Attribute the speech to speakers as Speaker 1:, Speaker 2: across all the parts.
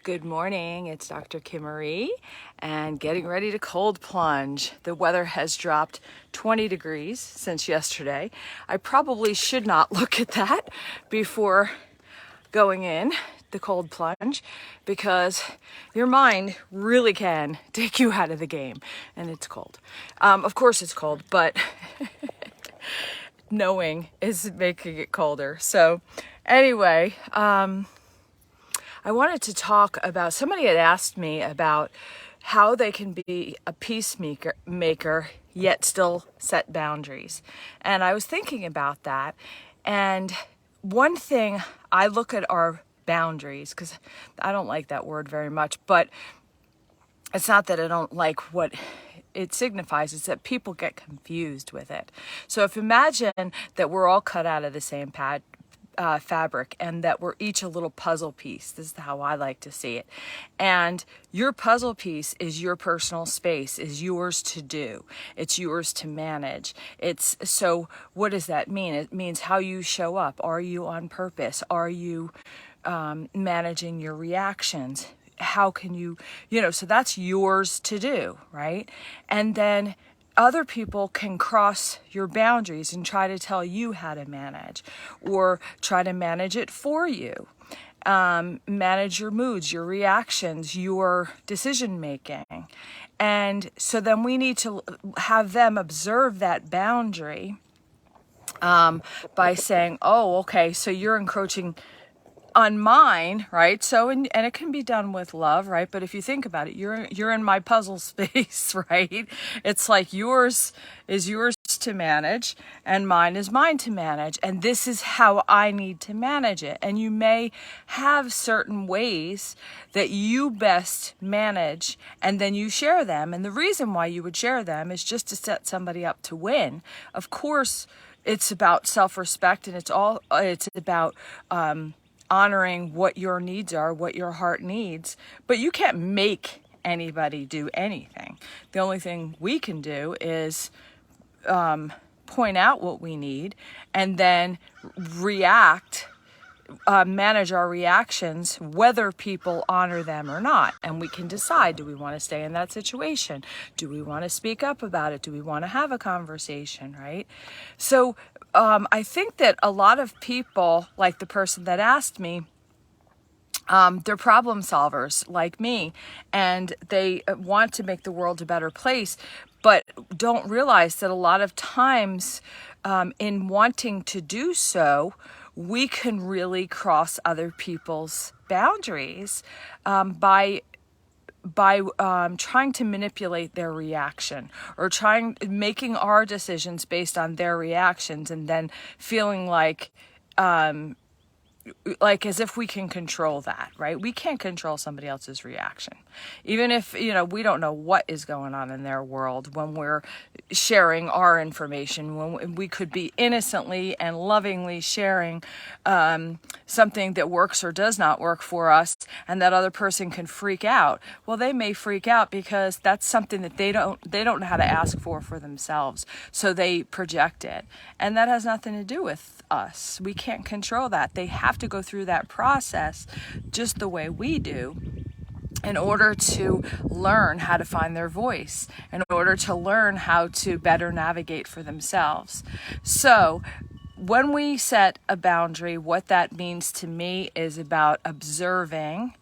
Speaker 1: Good morning, it's Dr. Kimmery and getting ready to cold plunge. The weather has dropped 20 degrees since yesterday. I probably should not look at that before going in the cold plunge because your mind really can take you out of the game, and it's cold. Of course it's cold, but knowing is making it colder. So anyway, I wanted to talk about, somebody had asked me about how they can be a peacemaker yet still set boundaries. And I was thinking about that. And one thing, I look at our boundaries, because I don't like that word very much, but it's not that I don't like what it signifies, it's that people get confused with it. So if imagine that we're all cut out of the same fabric and that we're each a little puzzle piece. This is how I like to see it. And your puzzle piece is your personal space, is yours to do. It's yours to manage. So what does that mean? It means how you show up. Are you on purpose? Are you managing your reactions? How can you, so that's yours to do, right? And then other people can cross your boundaries and try to tell you how to manage or try to manage it for you. Manage your moods, your reactions, your decision making. And so then we need to have them observe that boundary by saying, oh, okay, so you're encroaching on mine, right? So, and it can be done with love, right? But if you think about it, you're in my puzzle space, right? It's like yours is yours to manage and mine is mine to manage. And this is how I need to manage it. And you may have certain ways that you best manage and then you share them. And the reason why you would share them is just to set somebody up to win. Of course, it's about self-respect and it's about, honoring what your needs are, what your heart needs, but you can't make anybody do anything. The only thing we can do is point out what we need and then manage our reactions, whether people honor them or not. And we can decide, do we want to stay in that situation? Do we want to speak up about it? Do we want to have a conversation, right? So I think that a lot of people, like the person that asked me, they're problem solvers like me, and they want to make the world a better place, but don't realize that a lot of times in wanting to do so, we can really cross other people's boundaries by trying to manipulate their reaction or making our decisions based on their reactions and then feeling like as if we can control that, right? We can't control somebody else's reaction. Even if, we don't know what is going on in their world when we're sharing our information, when we could be innocently and lovingly sharing something that works or does not work for us, and that other person can freak out. Well, they may freak out because that's something that they don't know how to ask for themselves. So they project it. And that has nothing to do with us. We can't control that. They have to go through that process just the way we do in order to learn how to find their voice, in order to learn how to better navigate for themselves. So when we set a boundary, what that means to me is about observing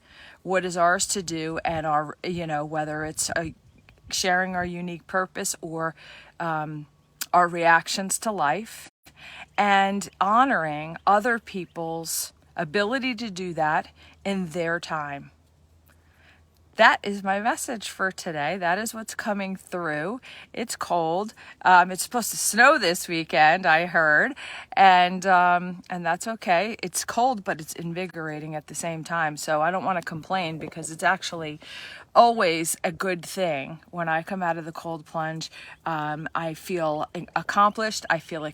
Speaker 1: what is ours to do and our, whether it's sharing our unique purpose or our reactions to life, and honoring other people's ability to do that in their time. That is my message for today. That is what's coming through. It's cold. It's supposed to snow this weekend, I heard, and that's okay. It's cold, but it's invigorating at the same time. So I don't want to complain because it's actually always a good thing. When I come out of the cold plunge, I feel accomplished. I feel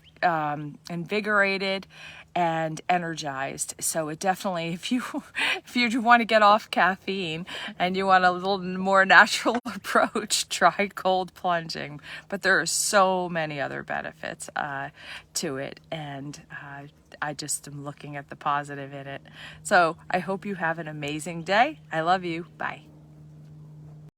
Speaker 1: invigorated, and energized. So it definitely, if you want to get off caffeine and you want a little more natural approach, try cold plunging. But there are so many other benefits to it, and I just am looking at the positive in it. So I hope you have an amazing day. I love you. Bye.